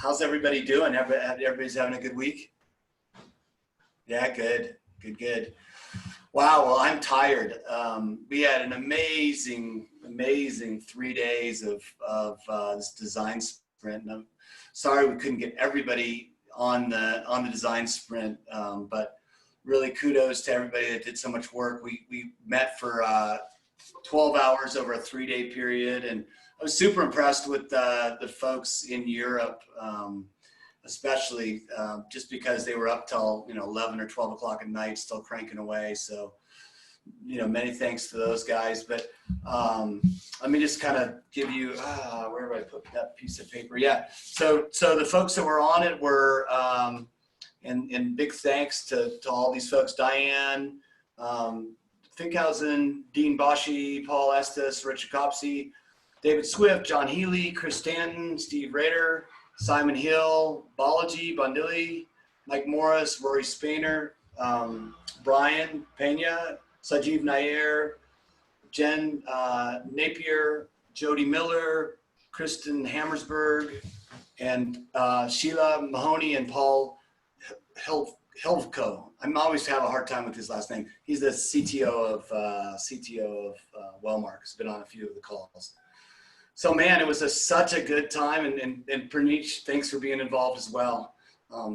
How's everybody doing? Everybody's having a good week? Yeah, good, good. Wow, well, I'm tired. We had an amazing 3 days of this design sprint. And I'm sorry we couldn't get everybody on the design sprint, but really kudos to everybody that did so much work. We met for 12 hours over a 3-day period, and I was super impressed with the folks in Europe, especially just because they were up till 11 or 12 o'clock at night, still cranking away. So many thanks to those guys. But let me just kind of give you where do I put that piece of paper? Yeah. So the folks that were on it were and big thanks to all these folks: Diane Finkhausen, Dean Boschi, Paul Estes, Richard Copsey, David Swift, John Healy, Chris Stanton, Steve Rader, Simon Hill, Balaji Bandili, Mike Morris, Rory Spainer, Brian Pena, Sajeev Nair, Jen Napier, Jody Miller, Kristen Hammersberg, and Sheila Mahoney and Paul Helvko. I'm always have a hard time with his last name. He's the CTO of Wellmark. He's been on a few of the calls. So man, it was such a good time, and Praneesh, thanks for being involved as well.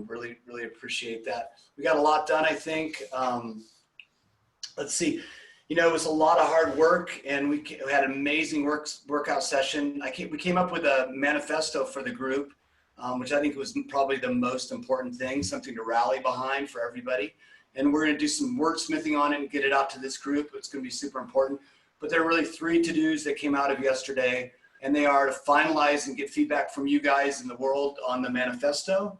Really appreciate that. We got a lot done, I think. Let's see, it was a lot of hard work, and we had an amazing workout session. We came up with a manifesto for the group, which I think was probably the most important thing, something to rally behind for everybody. And we're going to do some wordsmithing on it and get it out to this group. It's going to be super important. But there are really 3 to-dos that came out of yesterday, and they are to finalize and get feedback from you guys in the world on the manifesto,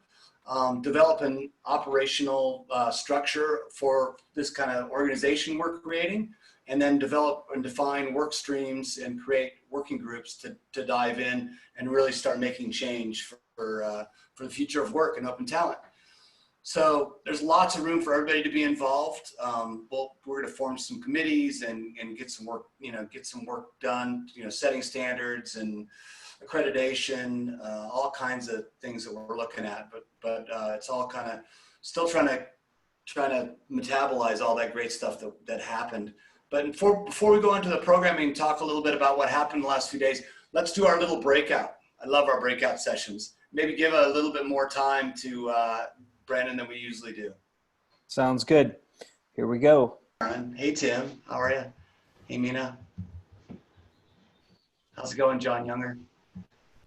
develop an operational structure for this kind of organization we're creating, and then develop and define work streams and create working groups to dive in and really start making change for the future of work and open talent. So there's lots of room for everybody to be involved. We're going to form some committees and get some work done, setting standards and accreditation, all kinds of things that we're looking at, but it's all kind of still trying to metabolize all that great stuff that happened. But before we go into the programming and talk a little bit about what happened the last few days, let's do our little breakout. I love our breakout sessions. Maybe give a little bit more time to Brandon than we usually do. Sounds good. Here we go. Hey, Tim. How are you? Hey, Mina. How's it going, John Younger?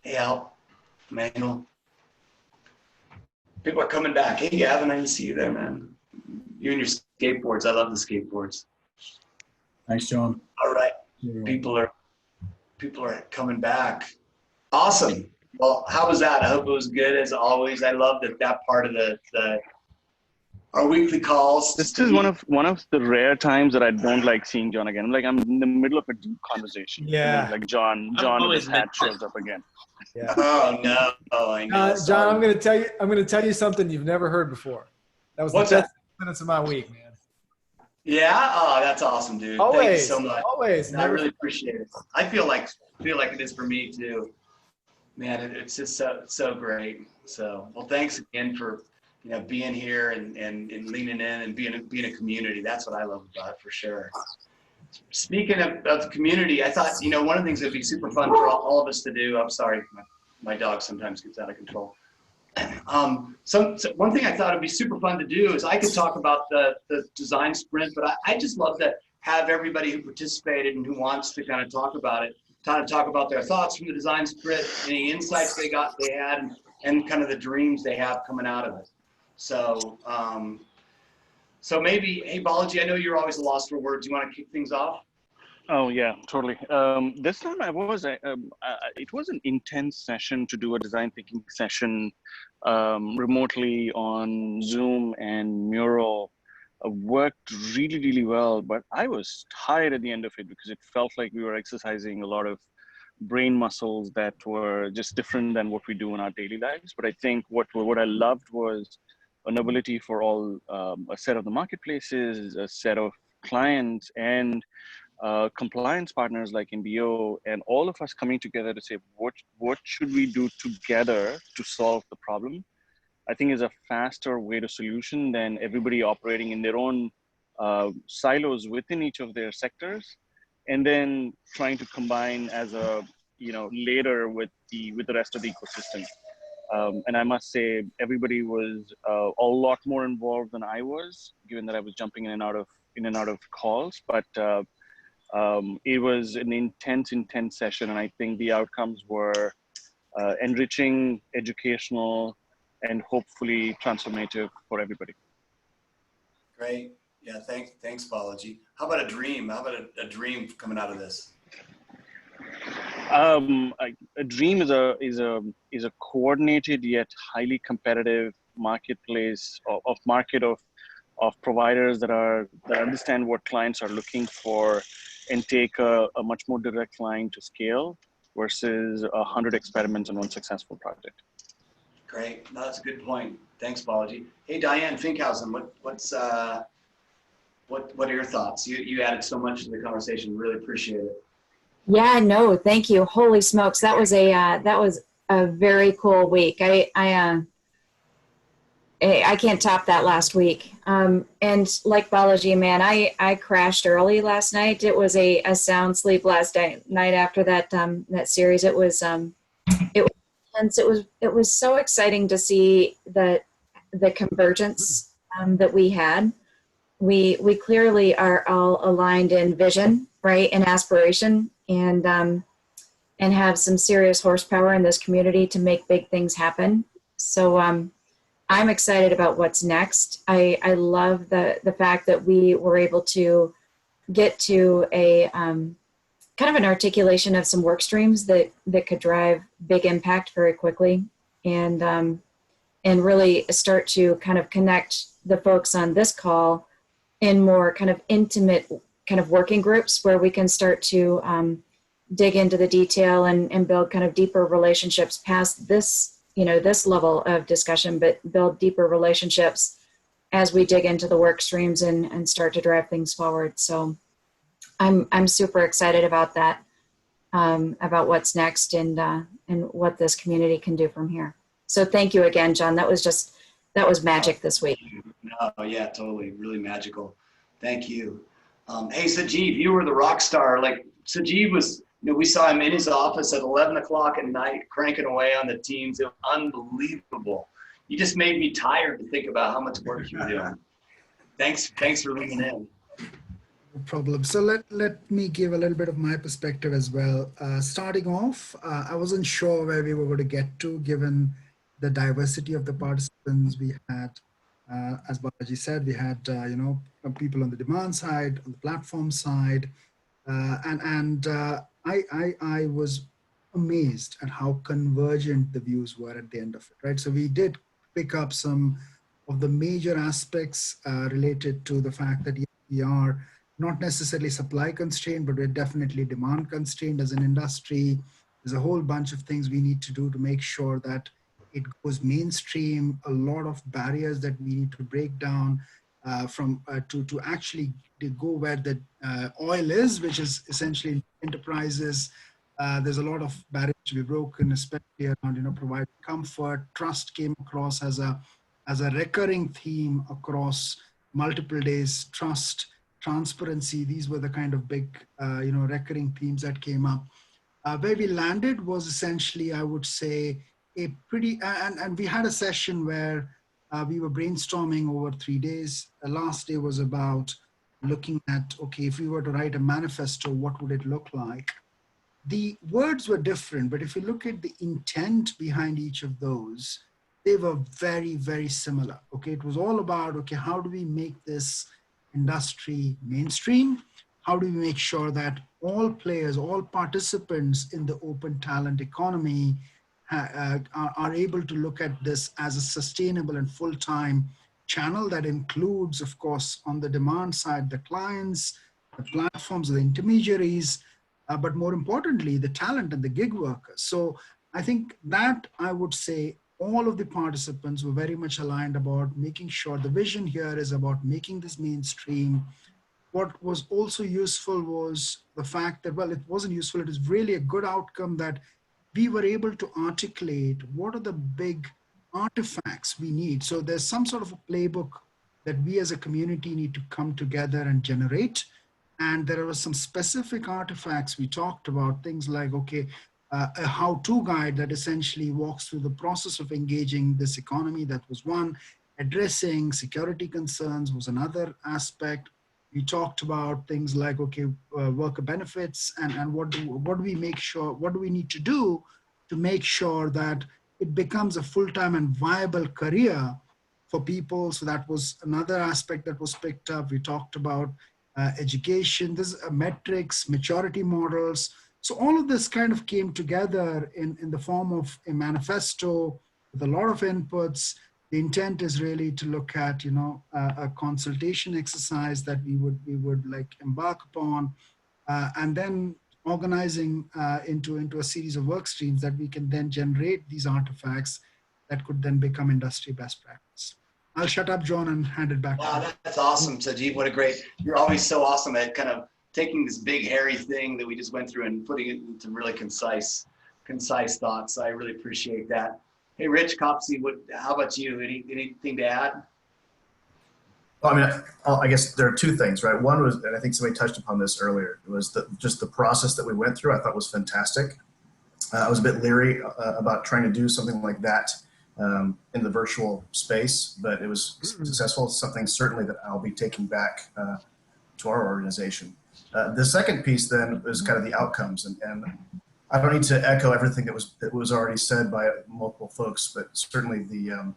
Hey, Al. Manuel. People are coming back. Hey, Gavin, I didn't see you there, man. You and your skateboards. I love the skateboards. Thanks, John. All right. People are coming back. Awesome. Well, how was that? I hope it was good as always. I love that part of our weekly calls. This is one of the rare times that I don't like seeing John again. I'm in the middle of a deep conversation. Yeah. Like John with his hat shows up again. Yeah. Oh no! Oh, I know. John, I'm going to tell you something you've never heard before. That was What's the best that? minutes of my week, man. Yeah. Oh, that's awesome, dude. Always. Thank you so much. Always. I really appreciate it. I feel like it is for me too. Man, it's just so great. So, well, thanks again for being here and leaning in and being a community. That's what I love about it for sure. Speaking of the community, I thought one of the things that'd be super fun for all of us to do. I'm sorry, my dog sometimes gets out of control. One thing I thought it'd be super fun to do is I could talk about the design sprint, but I just love to have everybody who participated and who wants to kind of talk about it, talk about their thoughts from the design sprint, any insights they had, and kind of the dreams they have coming out of it. So, so maybe, hey, Balaji, I know you're always a loss for words. You want to kick things off? Oh yeah, totally. This time it was an intense session to do a design thinking session remotely on Zoom, and Mural worked really well, but I was tired at the end of it because it felt like we were exercising a lot of brain muscles that were just different than what we do in our daily lives. But I think what I loved was an ability for all a set of the marketplaces, a set of clients, and compliance partners like NBO, and all of us coming together to say, what should we do together to solve the problem, I think is a faster way to solution than everybody operating in their own silos within each of their sectors, and then trying to combine as a, later with the rest of the ecosystem. And I must say, everybody was a lot more involved than I was, given that I was jumping in and out of calls. But it was an intense session, and I think the outcomes were enriching, educational, and hopefully transformative for everybody. Great. Yeah, thanks, Balaji. How about a dream? How about a dream coming out of this? A dream is a coordinated yet highly competitive marketplace of providers that understand what clients are looking for and take a much more direct line to scale versus 100 experiments on one successful project. Great. No, that's a good point. Thanks, Balaji. Hey, Diane Finkhausen, what are your thoughts? You added so much to the conversation. Really appreciate it. Yeah, no, thank you. Holy smokes, that was a very cool week. I can't top that last week. And like Balaji, man, I crashed early last night. It was a sound sleep last night after that that series. It was intense. It was so exciting to see the convergence that we had. We clearly are all aligned in vision, right, and aspiration, and have some serious horsepower in this community to make big things happen. So I'm excited about what's next. I love the fact that we were able to get to a kind of an articulation of some work streams that could drive big impact very quickly, and really start to kind of connect the folks on this call in more kind of intimate kind of working groups where we can start to dig into the detail and build kind of deeper relationships past this, this level of discussion, but build deeper relationships as we dig into the work streams and start to drive things forward. So I'm super excited about that, about what's next and what this community can do from here. So thank you again, John. That was magic this week. No, yeah, totally. Really magical. Thank you. Hey, Sajeev, you were the rock star. Like Sajeev was, we saw him in his office at 11 o'clock at night, cranking away on the teams. It was unbelievable. You just made me tired to think about how much work you were doing. Thanks for leaning in. No problem. So let me give a little bit of my perspective as well. Starting off, I wasn't sure where we were going to get to, given the diversity of the participants we had. As Balaji said, we had people on the demand side, on the platform side, and I was amazed at how convergent the views were at the end of it. Right, so we did pick up some of the major aspects related to the fact that we are not necessarily supply constrained, but we're definitely demand constrained as an industry. There's a whole bunch of things we need to do to make sure that it goes mainstream, a lot of barriers that we need to break down to actually go where the oil is, which is essentially enterprises. There's a lot of barriers to be broken, especially around providing comfort. Trust came across as a recurring theme across multiple days. Trust, transparency, these were the kind of big recurring themes that came up. Where we landed was essentially, I would say, a pretty, and we had a session where we were brainstorming over 3 days. The last day was about looking at, okay, if we were to write a manifesto, what would it look like? The words were different, but if you look at the intent behind each of those, they were very, very similar. Okay, it was all about, okay, how do we make this industry mainstream? How do we make sure that all players, all participants in the open talent economy are able to look at this as a sustainable and full-time channel that includes, of course, on the demand side, the clients, the platforms, the intermediaries, but more importantly, the talent and the gig workers. So I think that I would say all of the participants were very much aligned about making sure the vision here is about making this mainstream what was also useful was the fact that, well, it wasn't useful, it is really a good outcome that we were able to articulate what are the big artifacts we need. So there's some sort of a playbook that we as a community need to come together and generate. And there were some specific artifacts we talked about, things like, okay, a how-to guide that essentially walks through the process of engaging this economy. That was one. Addressing security concerns was another aspect. We talked about things like, okay, worker benefits and what do we make sure, what do we need to do to make sure that it becomes a full-time and viable career for people. So that was another aspect that was picked up. We talked about education, this metrics, maturity models. So all of this kind of came together in the form of a manifesto with a lot of inputs. The intent is really to look at, you know, a consultation exercise that we would like embark upon, and then organizing into a series of work streams that we can then generate these artifacts that could then become industry best practice. I'll shut up, John, and hand it back. Wow, that's awesome, Sajid. What a great, you're always so awesome at kind of taking this big hairy thing that we just went through and putting it into really concise thoughts. I really appreciate that. Hey, Rich Copsey, how about you? Anything to add? Well, I mean, I guess there are two things, right? One was, and I think somebody touched upon this earlier, it was just the process that we went through, I thought was fantastic. I was a bit leery about trying to do something like that in the virtual space, but it was successful. It's something certainly that I'll be taking back to our organization. The second piece then is kind of the outcomes, and I don't need to echo everything that was already said by multiple folks, but certainly the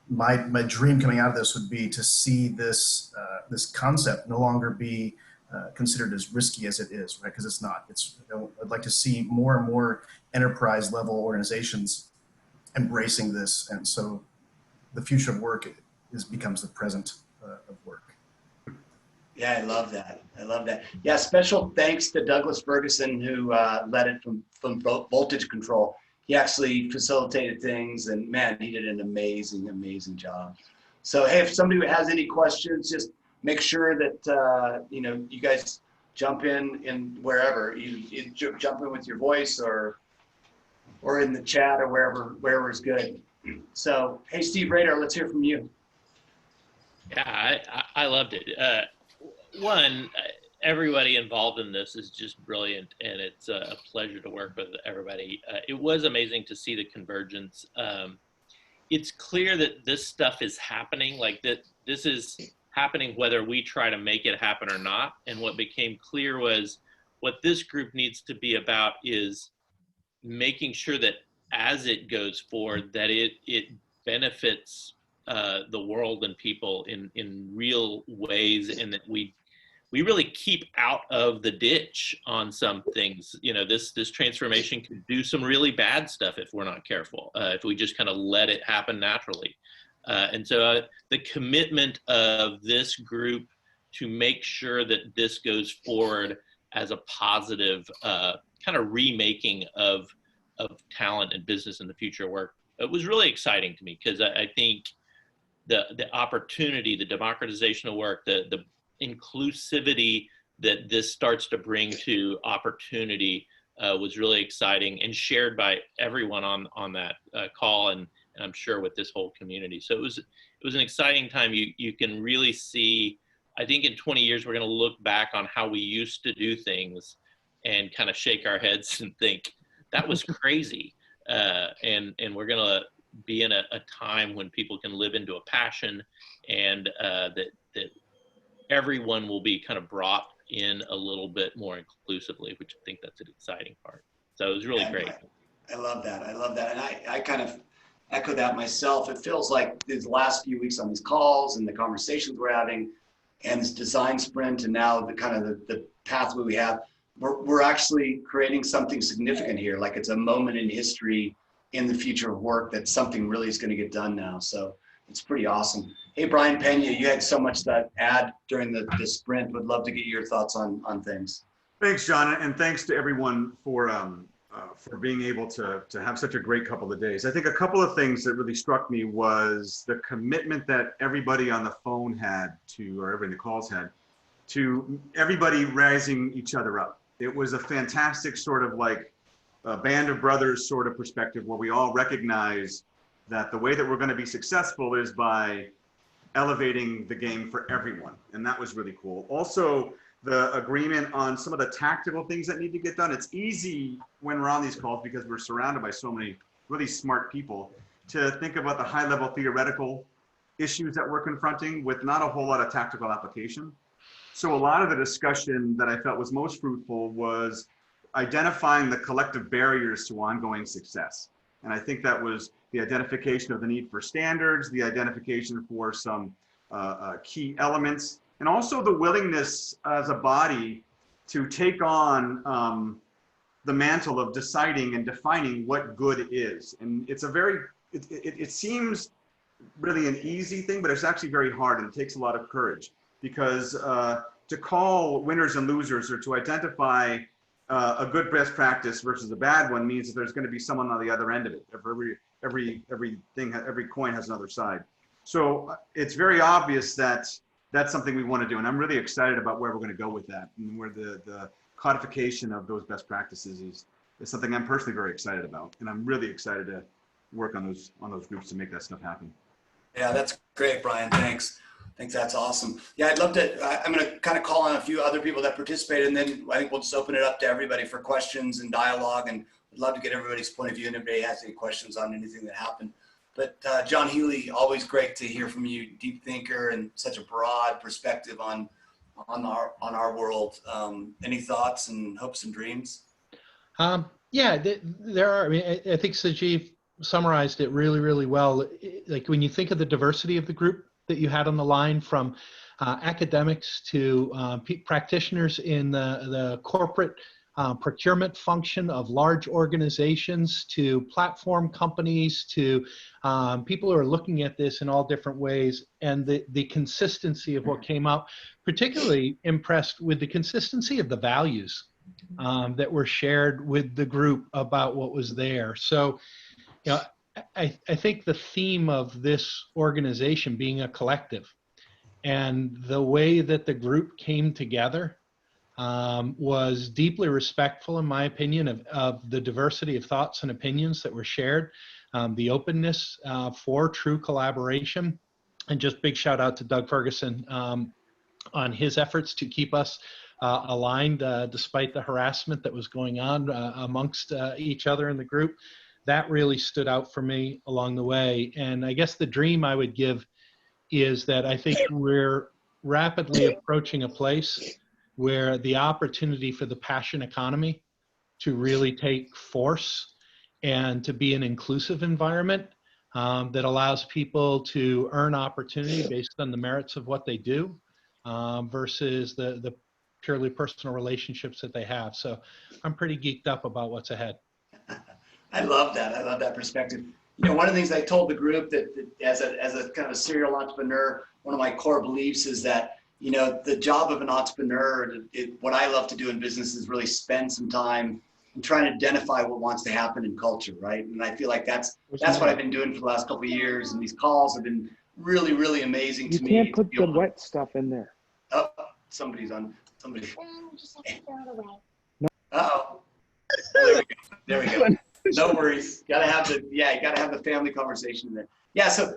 my dream coming out of this would be to see this this concept no longer be considered as risky as it is, right? Because it's not. I'd like to see more and more enterprise level organizations embracing this, and so the future of work becomes the present of work. Yeah, I love that. I love that. Yeah, special thanks to Douglas Ferguson, who led it from voltage control. He actually facilitated things, and man, he did an amazing job. So, hey, if somebody has any questions, just make sure that you know, you guys jump in wherever you jump in with your voice or in the chat or wherever is good. So, hey, Steve Rader, let's hear from you. Yeah, I loved it. One, everybody involved in this is just brilliant, and it's a pleasure to work with everybody. It was amazing to see the convergence. It's clear that this stuff is happening, like that this is happening whether we try to make it happen or not. And what became clear was what this group needs to be about is making sure that as it goes forward, that it benefits the world and people in real ways, and that we really keep out of the ditch on some things. You know, this transformation could do some really bad stuff if we're not careful, if we just kind of let it happen naturally. And so the commitment of this group to make sure that this goes forward as a positive kind of remaking of talent and business in the future work, it was really exciting to me, because I think the opportunity, the democratization of work, the inclusivity that this starts to bring to opportunity was really exciting, and shared by everyone on that call, and I'm sure with this whole community. So it was an exciting time. You can really see, I think in 20 years, we're going to look back on how we used to do things and kind of shake our heads and think that was crazy. And we're going to be in a time when people can live into a passion, and that everyone will be kind of brought in a little bit more inclusively, which I think that's an exciting part. So it was really great. I love that. I love that. And I kind of echo that myself. It feels like these last few weeks on these calls and the conversations we're having and this design sprint, and now the kind of the pathway we have, we're actually creating something significant here. Like it's a moment in history in the future of work that something really is going to get done now. So it's pretty awesome. Hey, Brian Pena, you had so much to add during the sprint. Would love to get your thoughts on things. Thanks, John, and thanks to everyone for being able to have such a great couple of days. I think a couple of things that really struck me was the commitment that everybody on the phone had to, or everybody in the calls had, to everybody rising each other up. It was a fantastic sort of like a band of brothers sort of perspective where we all recognize that the way that we're going to be successful is by elevating the game for everyone. And that was really cool. Also, the agreement on some of the tactical things that need to get done. It's easy when we're on these calls because we're surrounded by so many really smart people to think about the high level theoretical issues that we're confronting with not a whole lot of tactical application. So a lot of the discussion that I felt was most fruitful was identifying the collective barriers to ongoing success. And I think that was the identification of the need for standards, the identification for some key elements, and also the willingness as a body to take on the mantle of deciding and defining what good is. And it's a very, it seems really an easy thing, but it's actually very hard, and it takes a lot of courage, because to call winners and losers, or to identify a good best practice versus a bad one, means that there's going to be someone on the other end of it. Every coin has another side. So it's very obvious that that's something we want to do, and I'm really excited about where we're going to go with that, and where the codification of those best practices is something I'm personally very excited about, and I'm really excited to work on those groups to make that stuff happen. Yeah, that's great, Brian. Thanks. I think that's awesome. Yeah, I'd love to, I'm going to kind of call on a few other people that participated, and then I think we'll just open it up to everybody for questions and dialogue, and I'd love to get everybody's point of view, and if anybody has any questions on anything that happened. But John Healy, always great to hear from you, deep thinker and such a broad perspective on our world. Any thoughts and hopes and dreams? Yeah, there are. I mean, I think Sajeev summarized it really, really well. Like when you think of the diversity of the group that you had on the line, from academics to practitioners in the corporate procurement function of large organizations, to platform companies, to people who are looking at this in all different ways, and the consistency of what came out, particularly impressed with the consistency of the values that were shared with the group about what was there. So, you know, I think the theme of this organization being a collective, and the way that the group came together was deeply respectful, in my opinion, of the diversity of thoughts and opinions that were shared, the openness for true collaboration. And just big shout out to Doug Ferguson on his efforts to keep us aligned despite the harassment that was going on amongst each other in the group. That really stood out for me along the way. And I guess the dream I would give is that I think we're rapidly approaching a place where the opportunity for the passion economy to really take force and to be an inclusive environment that allows people to earn opportunity based on the merits of what they do versus the purely personal relationships that they have. So I'm pretty geeked up about what's ahead. I love that. I love that perspective. You know, one of the things I told the group that as a kind of a serial entrepreneur, one of my core beliefs is that, you know, the job of an entrepreneur, what I love to do in business is really spend some time and trying to identify what wants to happen in culture, right? And I feel like that's what I've been doing for the last couple of years, and these calls have been really, really amazing to me. You can't put the wet stuff in there. Oh, somebody's on. Somebody. Uh-oh. There we go. No worries. You gotta have the family conversation in there. Yeah. So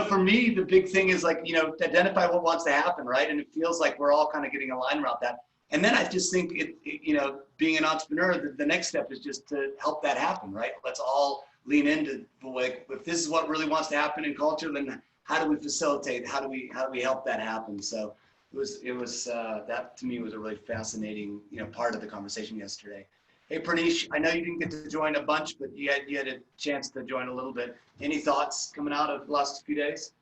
for me, the big thing is, like, you know, to identify what wants to happen, right? And it feels like we're all kind of getting aligned around that. And then I just think you know, being an entrepreneur, the next step is just to help that happen, right? Let's all lean into, like, if this is what really wants to happen in culture, then how do we facilitate? How do we help that happen? So it was that to me was a really fascinating, you know, part of the conversation yesterday. Hey, Pranesh, I know you didn't get to join a bunch, but you had a chance to join a little bit. Any thoughts coming out of the last few days?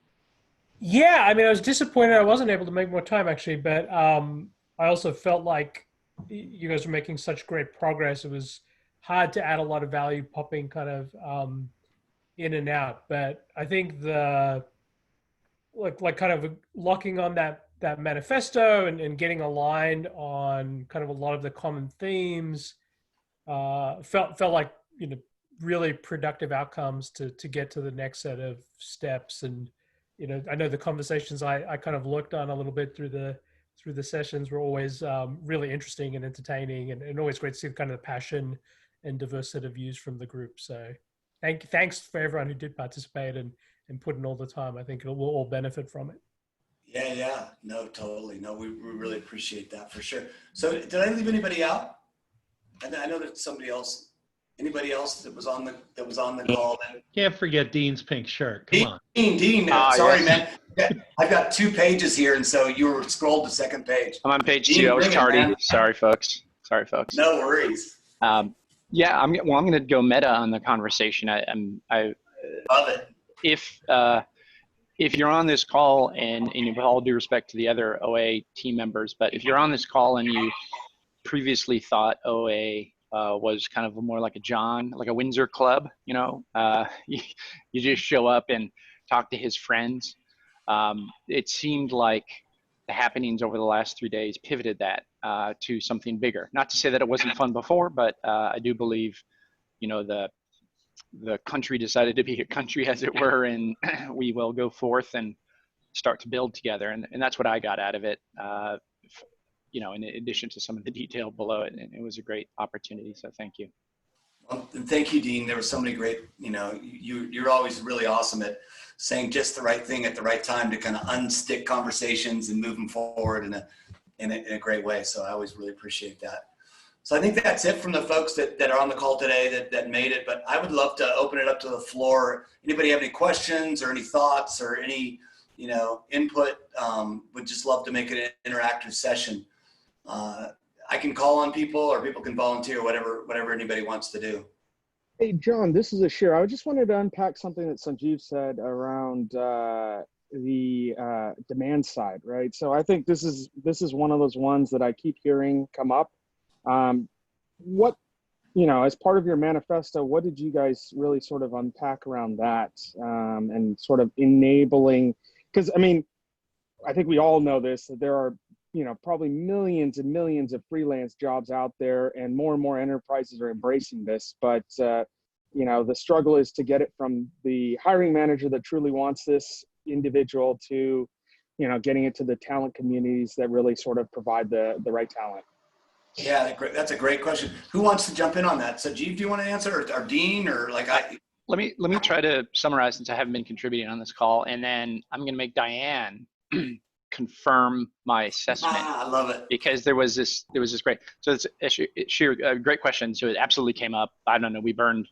Yeah, I mean, I was disappointed I wasn't able to make more time, actually, but I also felt like you guys were making such great progress. It was hard to add a lot of value popping kind of in and out. But I think like kind of locking on that manifesto and getting aligned on kind of a lot of the common themes felt like, you know, really productive outcomes to get to the next set of steps. And, you know, I know the conversations I kind of looked on a little bit through the through the sessions were always really interesting and entertaining, and always great to see kind of the passion and diverse set of views from the group. So thanks for everyone who did participate and put in all the time. I think we'll all benefit from it. Yeah. No, totally. No, we really appreciate that for sure. So did I leave anybody out? I know there's somebody else. Anybody else that was on the call? Can't forget Dean's pink shirt. Come on. Dean. Sorry, man. Yeah, I've got 2 pages here, and so you were scrolled to second page. I'm on page Dean, 2. I was tardy. man. Sorry, folks. No worries. Yeah, I'm going to go meta on the conversation. I Love it. If you're on this call, and with all due respect to the other OA team members, but if you're on this call and you previously thought OA was kind of more like a Windsor club, you just show up and talk to his friends. It seemed like the happenings over the last 3 days pivoted that to something bigger. Not to say that it wasn't fun before, but I do believe, the country decided to be a country, as it were, and we will go forth and start to build together. And that's what I got out of it, in addition to some of the detail below it. And it was a great opportunity. So thank you. Well, and thank you, Dean. There were so many great, you're always really awesome at saying just the right thing at the right time to kind of unstick conversations and move them forward in a great way. So I always really appreciate that. So I think that's it from the folks that are on the call today that made it, but I would love to open it up to the floor. Anybody have any questions or any thoughts or any, input? Would just love to make it an interactive session. I can call on people, or people can volunteer, whatever anybody wants to do. Hey, John, this is Ashir. I just wanted to unpack something that Sanjeev said around the demand side, right? So I think this is one of those ones that I keep hearing come up. What, as part of your manifesto, what did you guys really sort of unpack around that and sort of enabling? Because, I think we all know this, that there are, probably millions and millions of freelance jobs out there, and more enterprises are embracing this. But, the struggle is to get it from the hiring manager that truly wants this individual to, getting it to the talent communities that really sort of provide the right talent. Yeah, that's a great question. Who wants to jump in on that? So, Jeev, do you want to answer, or Dean, or Let me try to summarize, since I haven't been contributing on this call, and then I'm going to make Diane confirm my assessment. I love it, because there was this great. So it's a great question. So it absolutely came up. I don't know. We burned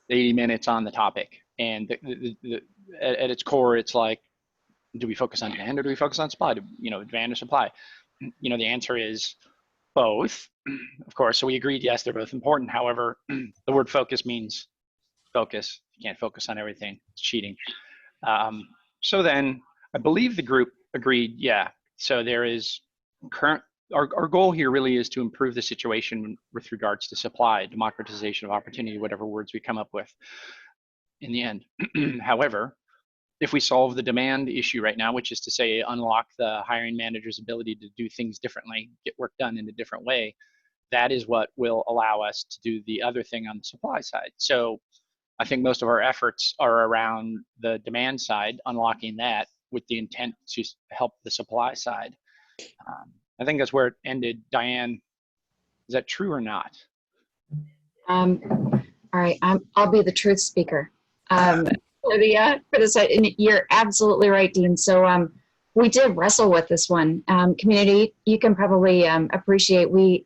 80 minutes on the topic, and at its core, it's like, do we focus on demand or do we focus on supply? Demand or supply? The answer is both, of course. So we agreed, yes, they're both important. However, the word focus means focus. You can't focus on everything. It's cheating. So then I believe the group agreed, yeah. So there is our goal here really is to improve the situation with regards to supply, democratization of opportunity, whatever words we come up with in the end. However, if we solve the demand issue right now, which is to say unlock the hiring manager's ability to do things differently, get work done in a different way, that is what will allow us to do the other thing on the supply side. So I think most of our efforts are around the demand side, unlocking that with the intent to help the supply side. I think that's where it ended. Diane, is that true or not? All right, I'll be the truth speaker. For the site, and you're absolutely right, Dean. So we did wrestle with this one. Community, you can probably appreciate we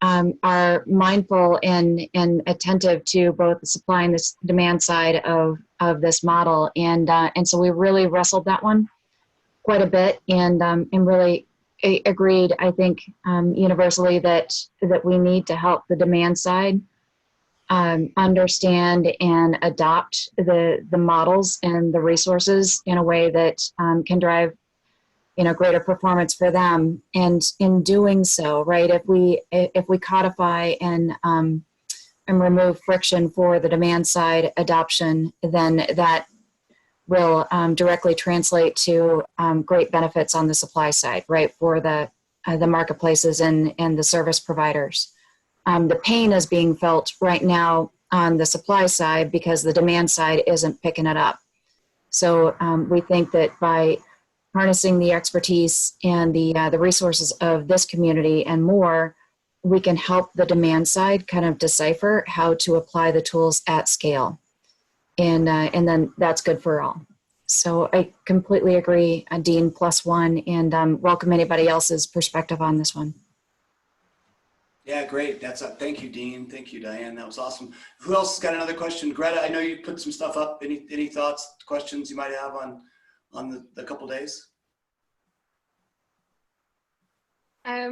are mindful and attentive to both the supply and the demand side of this model, and so we really wrestled that one quite a bit, and really agreed, I think, universally that we need to help the demand side understand and adopt the models and the resources in a way that can drive greater performance for them. And in doing so, right, if we codify and remove friction for the demand side adoption, then that will directly translate to great benefits on the supply side, right, for the marketplaces and the service providers. The pain is being felt right now on the supply side because the demand side isn't picking it up. So we think that by harnessing the expertise and the resources of this community and more, we can help the demand side kind of decipher how to apply the tools at scale. And then that's good for all. So I completely agree, Dean, +1, and welcome anybody else's perspective on this one. Yeah, great. Thank you, Dean. Thank you, Diane. That was awesome. Who else has got another question? Greta, I know you put some stuff up. Any thoughts, questions you might have on the couple days?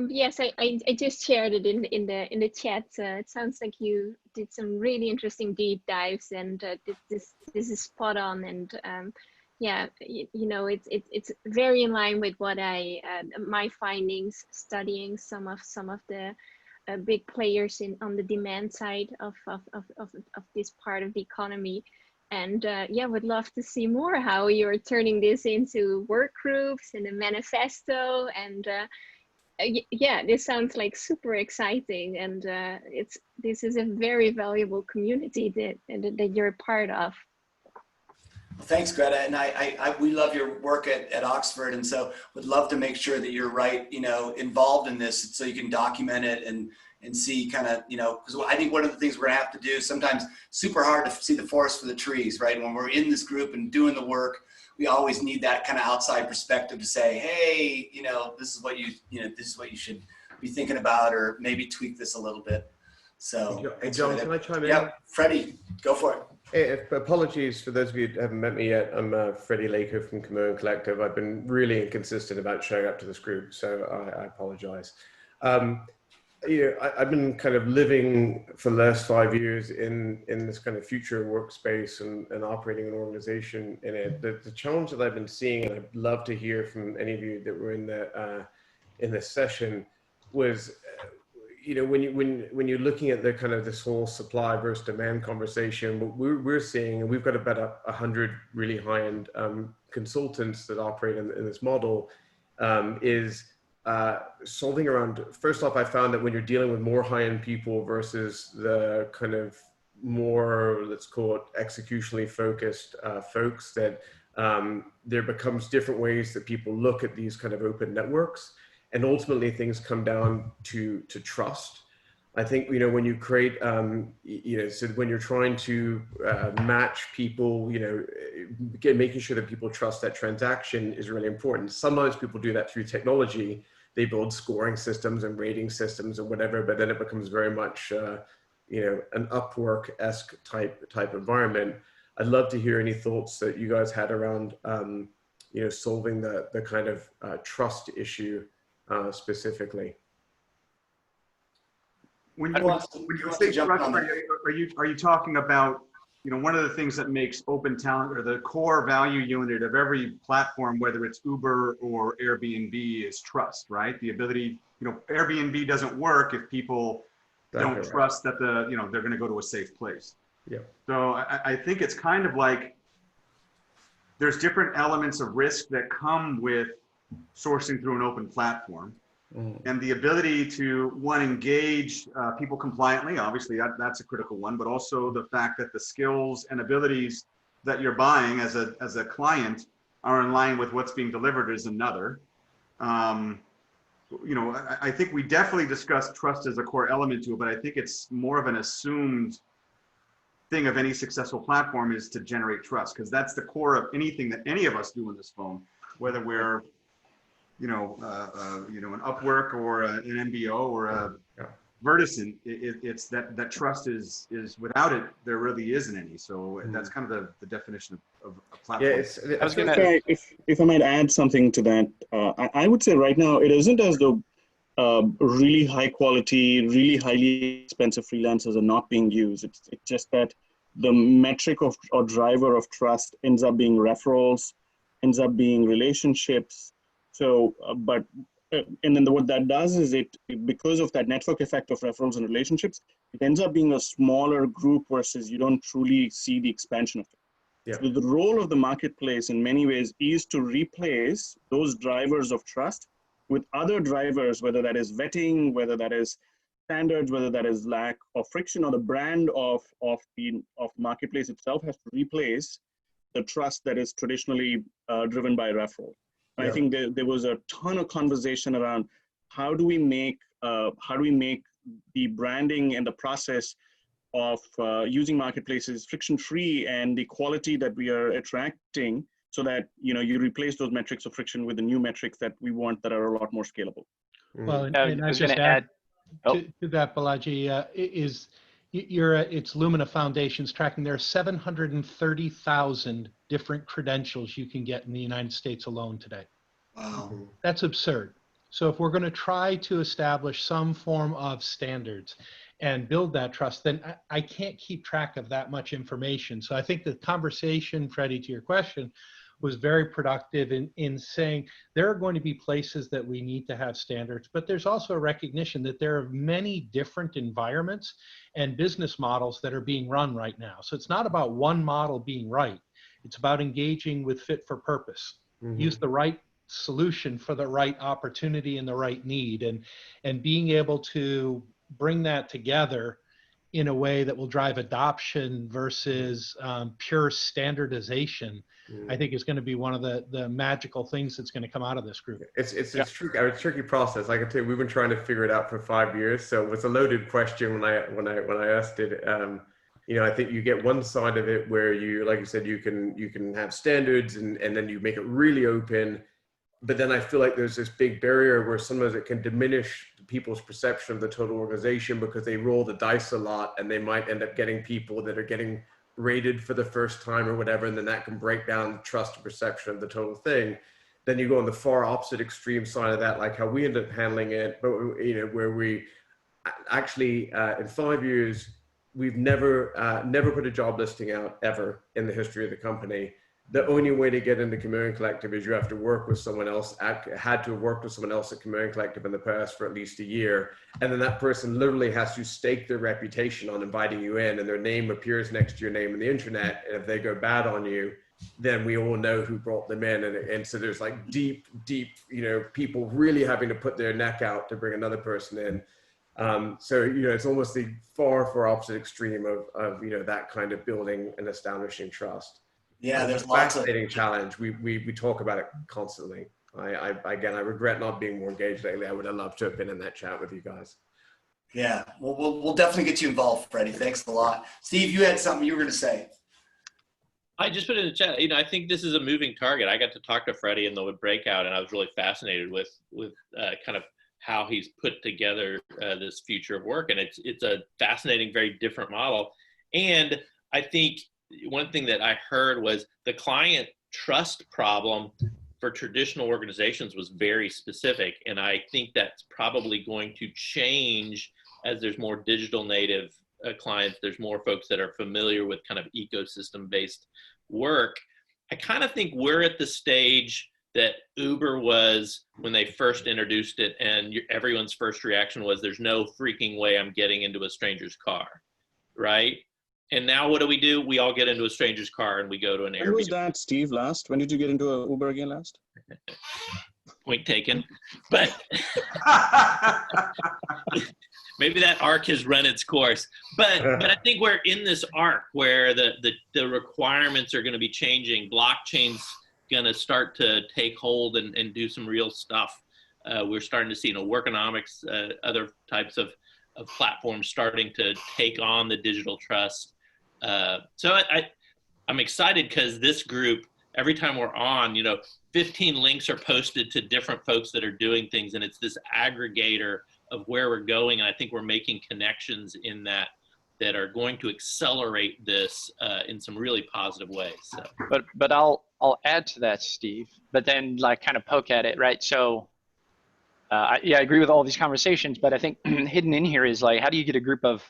Yes, I just shared it in the chat. It sounds like you did some really interesting deep dives, and this is spot on. And yeah, you know, it's very in line with what my findings studying some of the big players on the demand side of this part of the economy. And yeah, would love to see more how you're turning this into work groups and a manifesto. And yeah, this sounds like super exciting, and this is a very valuable community that you're a part of. Well, thanks, Greta, and we love your work at Oxford, and so would love to make sure that you're right, you know, involved in this, so you can document it and see kind of, you know, because I think one of the things we're gonna have to do, sometimes super hard to see the forest for the trees, right? When we're in this group and doing the work, we always need that kind of outside perspective to say, hey, you know, this is what this is what you should be thinking about, or maybe tweak this a little bit. So, hey, John, can I chime in? Yeah, Freddie, go for it. Hey, apologies for those of you who haven't met me yet. I'm Freddie Laker from Cameroon Collective. I've been really inconsistent about showing up to this group, so I apologize. You know, I've been kind of living for the last 5 years in this kind of future workspace and operating an organization in it. The challenge that I've been seeing, and I'd love to hear from any of you that were in this session, was you know, when you're looking at the kind of this whole supply versus demand conversation, what we're seeing, and we've got about 100 really high-end consultants that operate in this model, is solving around. First off, I found that when you're dealing with more high-end people versus the kind of more, let's call it, executionally focused folks, that there becomes different ways that people look at these kind of open networks. And ultimately, things come down to trust. I think, you know, when you create, you know, so when you're trying to match people, you know, making sure that people trust that transaction is really important. Sometimes people do that through technology. They build scoring systems and rating systems and whatever, but then it becomes very much, you know, an Upwork-esque type environment. I'd love to hear any thoughts that you guys had around, you know, solving the kind of trust issue. Specifically, when you say trust, are you talking about, you know, one of the things that makes open talent, or the core value unit of every platform, whether it's Uber or Airbnb, is trust, right? The ability, you know, Airbnb doesn't work if people don't trust that you know, they're going to go to a safe place. Yeah. So I think it's kind of like there's different elements of risk that come with sourcing through an open platform, and the ability to, one, engage people compliantly, obviously that's a critical one, but also the fact that the skills and abilities that you're buying as a client are in line with what's being delivered is another. You know, I think we definitely discussed trust as a core element to it, but I think it's more of an assumed thing of any successful platform is to generate trust, because that's the core of anything that any of us do in this phone, whether we're you know, an Upwork or an MBO or a Vertison. It's that trust is without it, there really isn't any. So that's kind of the definition of a platform. Yeah, I was gonna, if I might add something to that, I would say right now it isn't as though really high quality, really highly expensive freelancers are not being used. It's just that the metric of or driver of trust ends up being referrals, ends up being relationships. So, and then what that does is because of that network effect of referrals and relationships, it ends up being a smaller group versus you don't truly see the expansion of it. Yeah. So the role of the marketplace in many ways is to replace those drivers of trust with other drivers, whether that is vetting, whether that is standards, whether that is lack of friction, or the brand of the marketplace itself has to replace the trust that is traditionally driven by referral. I think there was a ton of conversation around how do we make the branding and the process of using marketplaces friction-free and the quality that we are attracting, so that you replace those metrics of friction with the new metrics that we want that are a lot more scalable. Well, and I just add to that, Balaji, it's Lumina Foundation's tracking. There are 730,000 different credentials you can get in the United States alone today. Wow. That's absurd. So if we're going to try to establish some form of standards and build that trust, then I can't keep track of that much information. So I think the conversation, Freddie, to your question, was very productive in saying there are going to be places that we need to have standards, but there's also a recognition that there are many different environments and business models that are being run right now. So it's not about one model being right. It's about engaging with fit for purpose. Use the right solution for the right opportunity and the right need, and being able to bring that together in a way that will drive adoption versus pure standardization, I think is going to be one of the magical things that's going to come out of this group. It's a tricky process. Like I tell you, we've been trying to figure it out for 5 years. So it was a loaded question when I asked it. I think you get one side of it where you, like you said, you can have standards and then you make it really open. But then I feel like there's this big barrier where sometimes it can diminish people's perception of the total organization because they roll the dice a lot, and they might end up getting people that are getting rated for the first time or whatever, and then that can break down trust and perception of the total thing. Then you go on the far opposite extreme side of that, like how we end up handling it, but where we actually in 5 years we've never put a job listing out ever in the history of the company. The only way to get into Cameroon Collective is you have to work with someone else, had to have worked with someone else at Cameroon Collective in the past for at least a year. And then that person literally has to stake their reputation on inviting you in, and their name appears next to your name in the internet. And if they go bad on you, then we all know who brought them in. And so there's like deep, people really having to put their neck out to bring another person in. So, it's almost the far opposite extreme of that kind of building and establishing trust. Yeah, there's a lots of fascinating challenge. We talk about it constantly. I regret not being more engaged lately. I would have loved to have been in that chat with you guys. Yeah, we'll definitely get you involved, Freddie. Thanks a lot. Steve, you had something you were going to say. I just put in the chat, I think this is a moving target. I got to talk to Freddie in the breakout, and I was really fascinated with kind of how he's put together this future of work. And it's a fascinating, very different model. And I think one thing that I heard was the client trust problem for traditional organizations was very specific. And I think that's probably going to change as there's more digital native clients. There's more folks that are familiar with kind of ecosystem based work. I kind of think we're at the stage that Uber was when they first introduced it, and everyone's first reaction was, there's no freaking way I'm getting into a stranger's car, right? And now what do? We all get into a stranger's car and we go to an Airbnb. When was that, Steve, last? When did you get into an Uber again last? Point taken. But maybe that arc has run its course. But I think we're in this arc where the requirements are going to be changing. Blockchain's going to start to take hold and do some real stuff. We're starting to see, workonomics, other types of platforms starting to take on the digital trust. So I'm excited because this group, every time we're on, 15 links are posted to different folks that are doing things, and it's this aggregator of where we're going. And I think we're making connections in that are going to accelerate this in some really positive ways. So. But I'll add to that, Steve, but then kind of poke at it, right? So I agree with all these conversations, but I think hidden in here is how do you get a group of,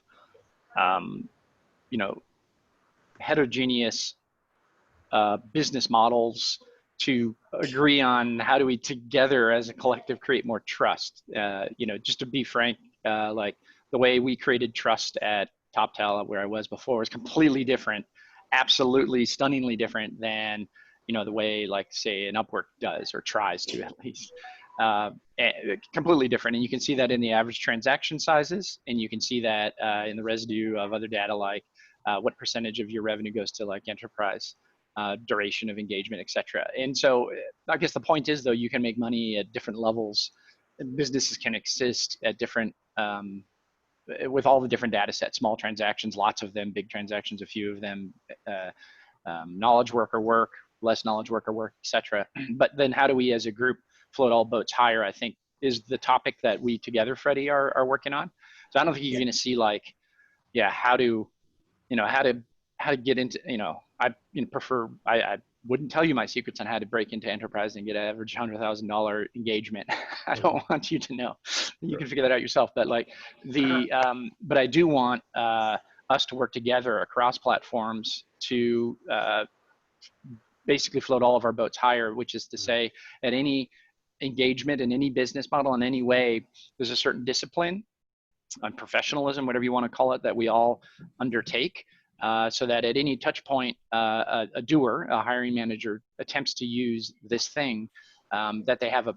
heterogeneous business models to agree on how do we together as a collective create more trust? Just to be frank, the way we created trust at Top Talent, where I was before, was completely different, absolutely stunningly different than, the way say an Upwork does or tries to at least. Completely different. And you can see that in the average transaction sizes, and you can see that in the residue of other data, what percentage of your revenue goes to enterprise. duration of engagement, etc. And so I guess the point is, though, you can make money at different levels. Businesses can exist at different, with all the different data sets, small transactions, lots of them, big transactions, a few of them, knowledge worker work, less knowledge worker work, etc. But then how do we as a group float all boats higher, I think, is the topic that we together, Freddie, are working on. So I don't think you're going to see like, yeah, how to get into, I wouldn't tell you my secrets on how to break into enterprise and get an average $100,000 engagement. I don't want you to know. You can figure that out yourself. But like but I do want us to work together across platforms to basically float all of our boats higher, which is to say, at any engagement in any business model in any way, there's a certain discipline and professionalism, whatever you want to call it, that we all undertake. So that at any touch point, a doer, a hiring manager, attempts to use this thing, that they have a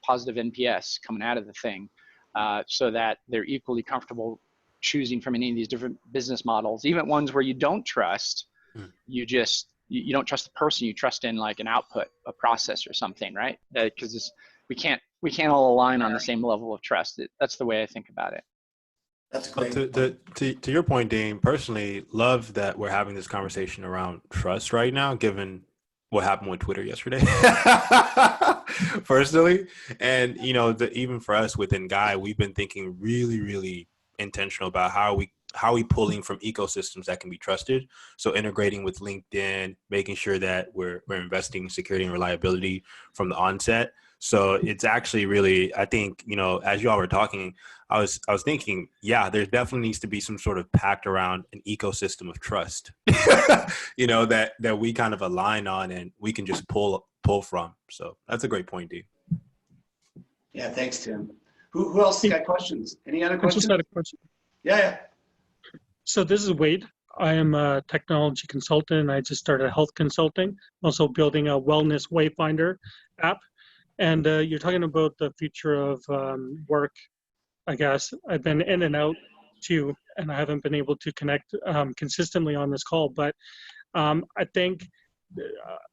positive NPS coming out of the thing, so that they're equally comfortable choosing from any of these different business models, even ones where you don't trust. You don't trust the person, you trust in like an output, a process or something, right? Because we can't all align on the same level of trust. That's the way I think about it. That's great. To your point, Dane, personally, love that we're having this conversation around trust right now, given what happened with Twitter yesterday. Personally, and even for us within Guy, we've been thinking really, really intentional about how are we pulling from ecosystems that can be trusted. So integrating with LinkedIn, making sure that we're investing in security and reliability from the onset. So it's actually really, I think, as you all were talking, I was thinking, yeah, there definitely needs to be some sort of pact around an ecosystem of trust, that we kind of align on and we can just pull from. So that's a great point, Dee. Yeah, thanks, Tim. Who else got questions? Any other questions? I just had a question. Yeah. So this is Wade. I am a technology consultant, and I just started health consulting, also building a wellness wayfinder app. And you're talking about the future of work, I guess. I've been in and out too, and I haven't been able to connect consistently on this call. But I think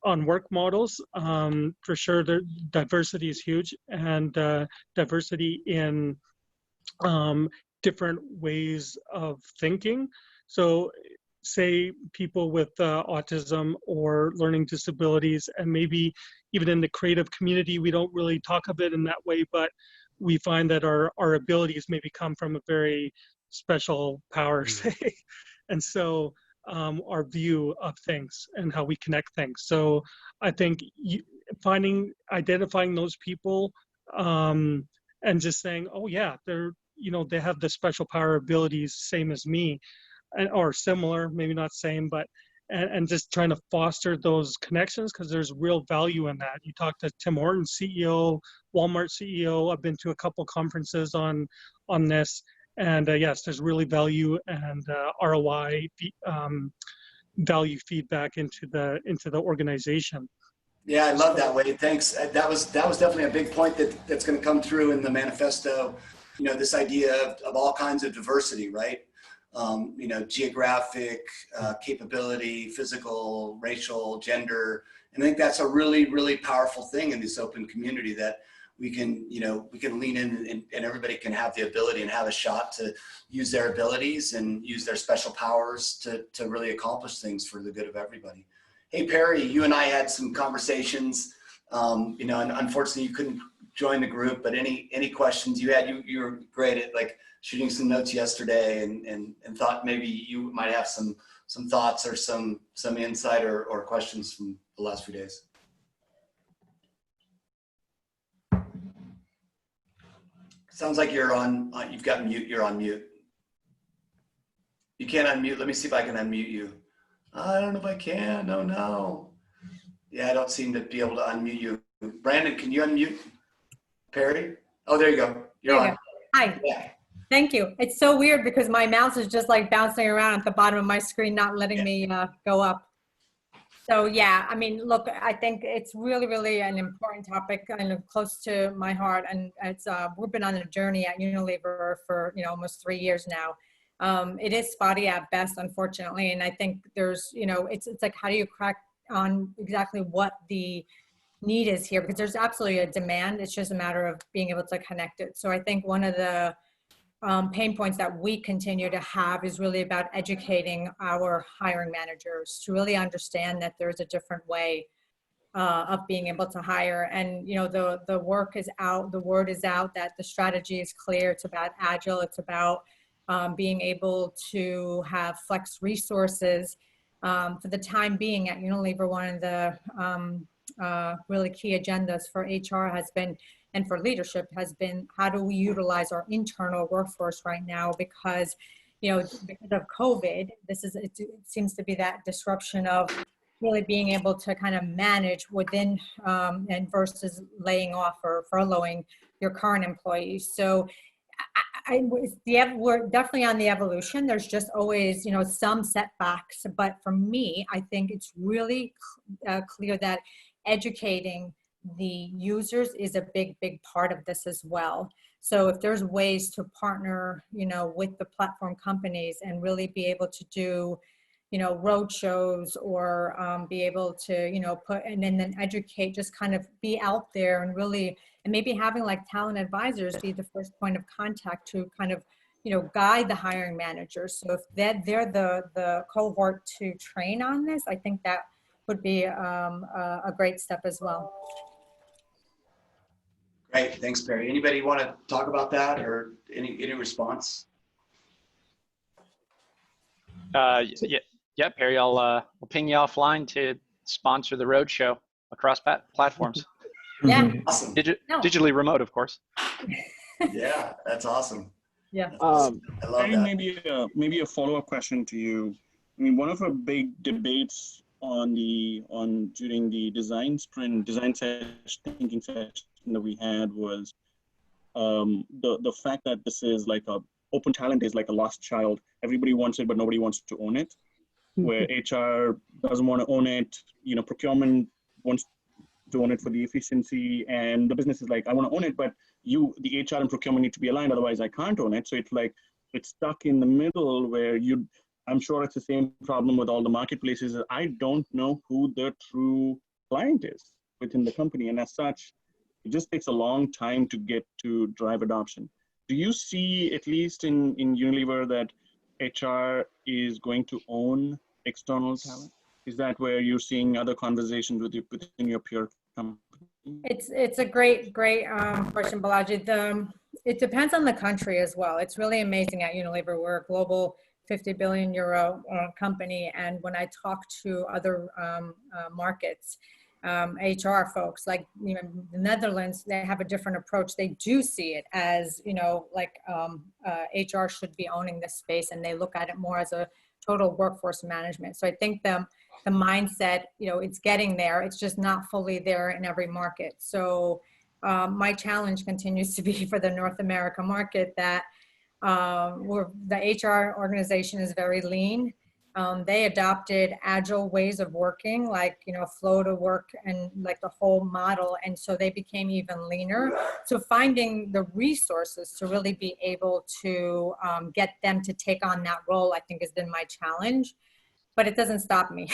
on work models, for sure, the diversity is huge, and diversity in different ways of thinking. So say people with autism or learning disabilities, and maybe even in the creative community, we don't really talk of it in that way, but we find that our abilities maybe come from a very special power, say. And so our view of things and how we connect things. So I think identifying those people and just saying, oh yeah, they have the special power abilities, same as me, or similar, maybe not same, but and just trying to foster those connections, because there's real value in that. You talk to Tim Horton, CEO, Walmart CEO. I've been to a couple conferences on this, and yes, there's really value and ROI value feedback into the organization. Yeah, I love that, Wade. Thanks. That was definitely a big point that's going to come through in the manifesto. This idea of all kinds of diversity, right? Geographic, capability, physical, racial, gender. And I think that's a really, really powerful thing in this open community, that we can lean in and everybody can have the ability and have a shot to use their abilities and use their special powers to really accomplish things for the good of everybody. Hey, Perry, you and I had some conversations, and unfortunately you couldn't join the group, but any questions you had, you were great at like shooting some notes yesterday and thought maybe you might have some thoughts or some insight or questions from the last few days. Sounds like you're on, you've got mute, you're on mute. You can't unmute. Let me see if I can unmute you. I don't know if I can. Oh no. Yeah, I don't seem to be able to unmute you. Brandon, can you unmute Perry? Oh, there you go. You're on. Hi. Yeah. Thank you. It's so weird because my mouse is just like bouncing around at the bottom of my screen, not letting me go up. So yeah, I mean, look, I think it's really, really an important topic and close to my heart. And it's we've been on a journey at Unilever for almost 3 years now. It is spotty at best, unfortunately. And I think there's it's like, how do you crack on exactly what the need is here, because there's absolutely a demand. It's just a matter of being able to connect it. So I think one of the pain points that we continue to have is really about educating our hiring managers to really understand that there's a different way of being able to hire. And the work is out, the word is out that the strategy is clear. It's about agile. It's about being able to have flex resources. For the time being at Unilever, one of the really key agendas for HR has been, and for leadership has been, how do we utilize our internal workforce right now? Because, because of COVID, it seems to be that disruption of really being able to kind of manage within and versus laying off or furloughing your current employees. So we're definitely on the evolution. There's just always, some setbacks. But for me, I think it's really clear that educating the users is a big part of this as well. So if there's ways to partner, with the platform companies and really be able to do, road shows or be able to, put and then educate, just kind of be out there and really, and maybe having like talent advisors be the first point of contact to kind of, guide the hiring managers. So if they're the cohort to train on this, I think that would be a great step as well. Great, thanks, Perry. Anybody want to talk about that or any response? Yeah, Perry, I'll ping you offline to sponsor the roadshow across platforms. Yeah, awesome. Digitally remote, of course. Yeah, that's awesome. Yeah, that's awesome. I love Perry, that. maybe a follow-up question to you. I mean, one of our big debates during the design thinking session that we had was the fact that this is like open talent is like a lost child. Everybody wants it, but nobody wants to own it. Where HR doesn't want to own it, procurement wants to own it for the efficiency, and the business is like, I want to own it, but the HR and procurement need to be aligned, otherwise I can't own it. So it's like it's stuck in the middle where I'm sure it's the same problem with all the marketplaces. I don't know who the true client is within the company, and as such, it just takes a long time to get to drive adoption. Do you see, at least in Unilever, that HR is going to own external talent? Is that where you're seeing other conversations within your peer company? It's a great question, Balaji. It depends on the country as well. It's really amazing at Unilever. We're a global 50 billion euro company, and when I talk to other markets, HR folks like the Netherlands, they have a different approach. They do see it as HR should be owning this space, and they look at it more as a total workforce management. So I think the mindset, it's getting there. It's just not fully there in every market. So my challenge continues to be for the North America market that the HR organization is very lean. They adopted agile ways of working, like, flow to work and like the whole model. And so they became even leaner. So finding the resources to really be able to get them to take on that role, I think has been my challenge, but it doesn't stop me.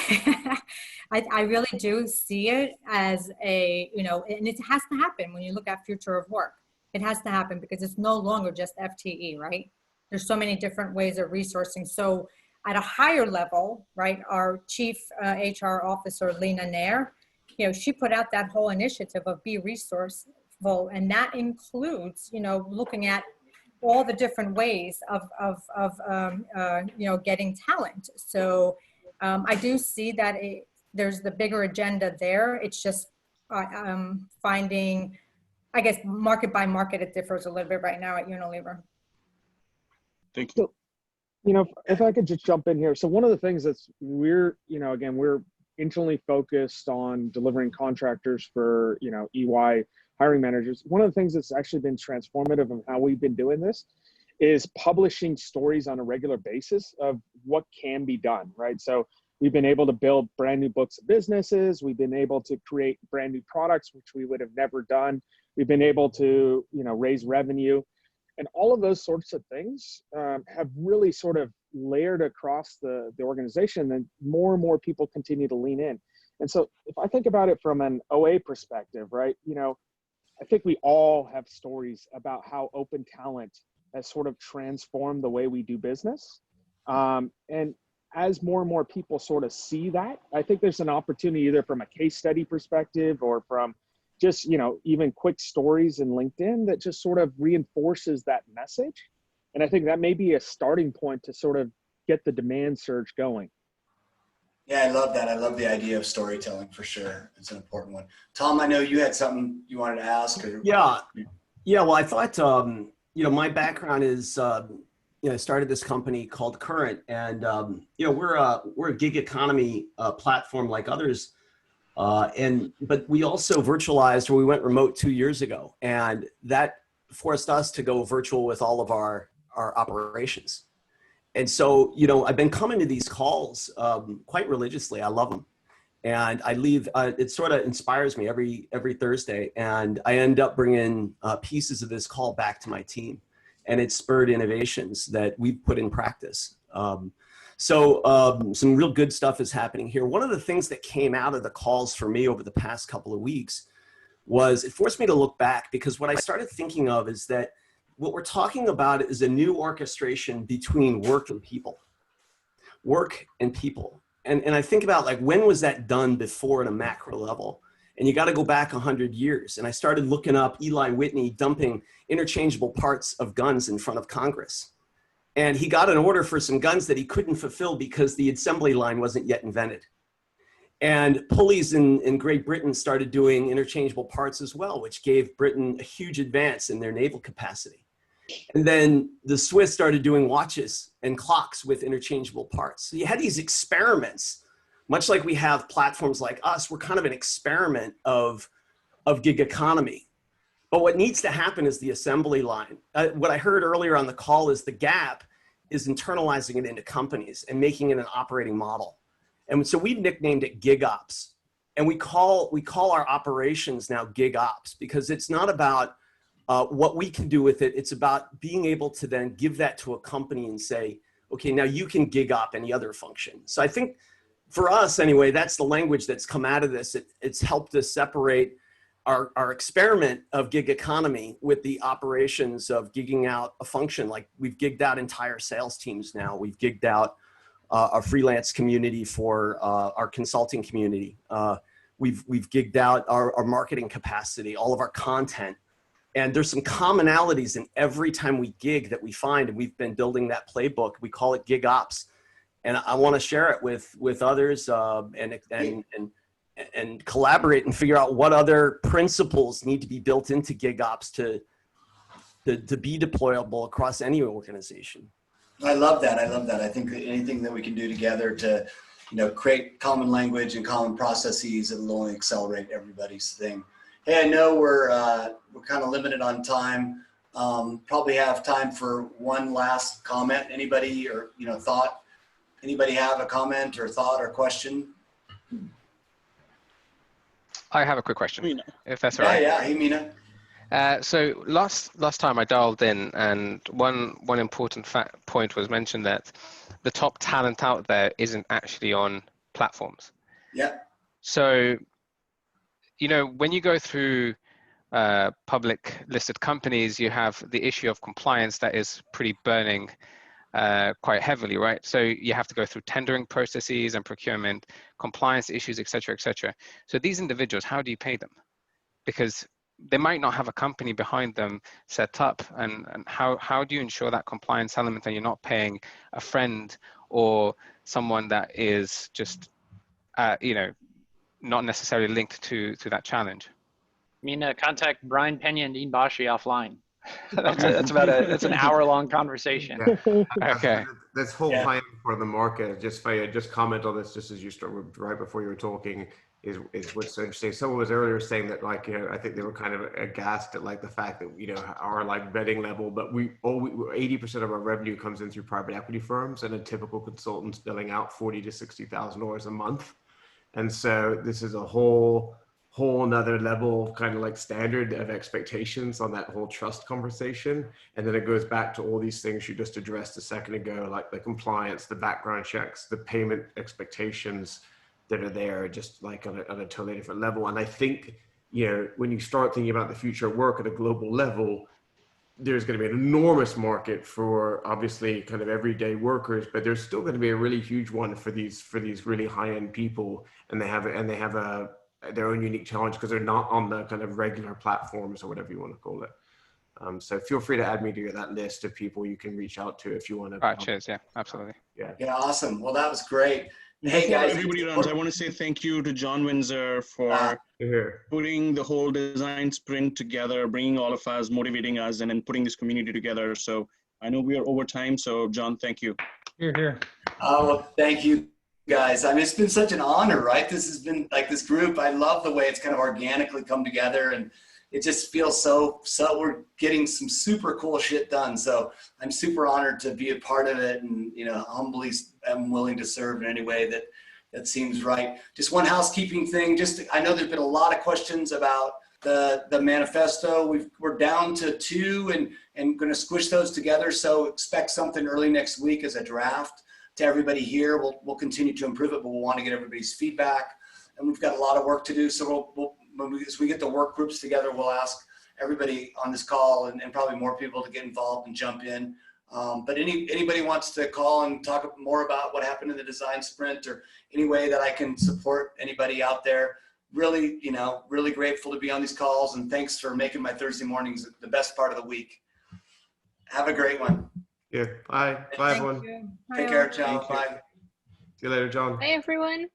I really do see it as and it has to happen when you look at future of work. It has to happen because it's no longer just FTE, right? There's so many different ways of resourcing. So at a higher level, right, our chief HR officer, Lena Nair, she put out that whole initiative of be resourceful. And that includes, looking at all the different ways of getting talent. So I do see that there's the bigger agenda there. It's just finding, I guess, market by market, it differs a little bit right now at Unilever. Thank you. So, if I could just jump in here. So one of the things that's we're internally focused on delivering contractors for, EY hiring managers. One of the things that's actually been transformative of how we've been doing this is publishing stories on a regular basis of what can be done, right? So we've been able to build brand new books of businesses. We've been able to create brand new products, which we would have never done. We've been able to, raise revenue. And all of those sorts of things have really sort of layered across the organization, and more and more people continue to lean in. And so if I think about it from an OA perspective, right, you know, I think we all have stories about how open talent has sort of transformed the way we do business. And as more and more people sort of see that, I think there's an opportunity either from a case study perspective or from just, you know, even quick stories in LinkedIn that just sort of reinforces that message. And I think that may be a starting point to sort of get the demand surge going. Yeah, I love that. I love the idea of storytelling for sure. It's an important one. Tom, I know you had something you wanted to ask. Or... Yeah. Well, I thought, you know, my background is, you know, I started this company called Current, and you know, we're a gig economy platform like others, but we also virtualized, or we went remote 2 years ago, and that forced us to go virtual with all of our operations. And so, you know, I've been coming to these calls quite religiously. I love them. And I leave, it sort of inspires me every Thursday. And I end up bringing pieces of this call back to my team. And it spurred innovations that we've put in practice. Some real good stuff is happening here. One of the things that came out of the calls for me over the past couple of weeks was it forced me to look back, because what I started thinking of is that what we're talking about is a new orchestration between work and people. Work and people. And I think about, like, when was that done before at a macro level? And you got to go back 100 years. And I started looking up Eli Whitney dumping interchangeable parts of guns in front of Congress. And he got an order for some guns that he couldn't fulfill because the assembly line wasn't yet invented. And pulleys in Great Britain started doing interchangeable parts as well, which gave Britain a huge advance in their naval capacity. And then the Swiss started doing watches and clocks with interchangeable parts. So you had these experiments, much like we have platforms like us. We're kind of an experiment of gig economy. But what needs to happen is the assembly line. What I heard earlier on the call is the gap is internalizing it into companies and making it an operating model. And so we've nicknamed it gig ops. And we call our operations now gig ops, because it's not about what we can do with it. It's about being able to then give that to a company and say, okay, now you can gig op any other function. So I think for us anyway, that's the language that's come out of this. It's helped us separate our experiment of gig economy with the operations of gigging out a function. Like, we've gigged out entire sales teams now. We've gigged out our freelance community for our consulting community. We've gigged out our marketing capacity, all of our content. And there's some commonalities in every time we gig that we find, and we've been building that playbook. We call it gig ops, and I want to share it with others and collaborate and figure out what other principles need to be built into gig ops to be deployable across any organization. I love that. I love that. I think that anything that we can do together to, you know, create common language and common processes, it'll only accelerate everybody's thing. Hey, I know we're kind of limited on time. Probably have time for one last comment. Anybody, or, you know, thought? Anybody have a comment or thought or question? I have a quick question, if that's all right. Yeah, hey, Mina. So last time I dialed in, and one important point was mentioned that the top talent out there isn't actually on platforms. Yeah. So, you know, when you go through public listed companies, you have the issue of compliance that is pretty burning quite heavily, right? So you have to go through tendering processes and procurement, compliance issues, et cetera, et cetera. So these individuals, how do you pay them? Because they might not have a company behind them set up, and how do you ensure that compliance element, and you're not paying a friend or someone that is just, you know, not necessarily linked to that challenge? I mean, contact Brian Pena and Dean Bashi offline. That's an hour-long conversation. Yeah. Okay. This whole plan for the market, just comment on this, just as you started right before you were talking, is what's so interesting. Someone was earlier saying that, like, you know, I think they were kind of aghast at, like, the fact that, you know, our, like, betting level, but 80% of our revenue comes in through private equity firms, and a typical consultant's billing out $40,000 to $60,000 a month. And so this is a whole another level, kind of like standard of expectations on that whole trust conversation. And then it goes back to all these things you just addressed a second ago, like the compliance, the background checks, the payment expectations, that are there, just like on a totally different level. And I think, you know, when you start thinking about the future of work at a global level, there's going to be an enormous market for obviously kind of everyday workers, but there's still going to be a really huge one for these really high-end people, and they have their own unique challenge because they're not on the kind of regular platforms or whatever you want to call it. So feel free to add me to that list of people you can reach out to if you want to. All right, cheers. Yeah, absolutely. Yeah. Yeah, awesome. Well, that was great. Hey Before guys, everybody runs, I want to say thank you to John Windsor for putting the whole design sprint together, bringing all of us, motivating us, and then putting this community together. So I know we are over time. So John, thank you. Here, here. Oh, well, thank you guys. I mean, it's been such an honor, right? This has been like this group. I love the way it's kind of organically come together, and it just feels so we're getting some super cool shit done. So I'm super honored to be a part of it, and, you know, humbly am willing to serve in any way that seems right. Just one housekeeping thing. I know there's been a lot of questions about the manifesto. We're down to 2 and going to squish those together. So expect something early next week as a draft to everybody here. We'll continue to improve it, but we'll want to get everybody's feedback. And we've got a lot of work to do. So as we get the work groups together, we'll ask everybody on this call and probably more people to get involved and jump in. But anybody wants to call and talk more about what happened in the design sprint, or any way that I can support anybody out there, really, you know, really grateful to be on these calls, and thanks for making my Thursday mornings the best part of the week. Have a great one. Yeah. Bye. Bye, everyone. Take care, John. Bye. See you later, John. Bye, everyone.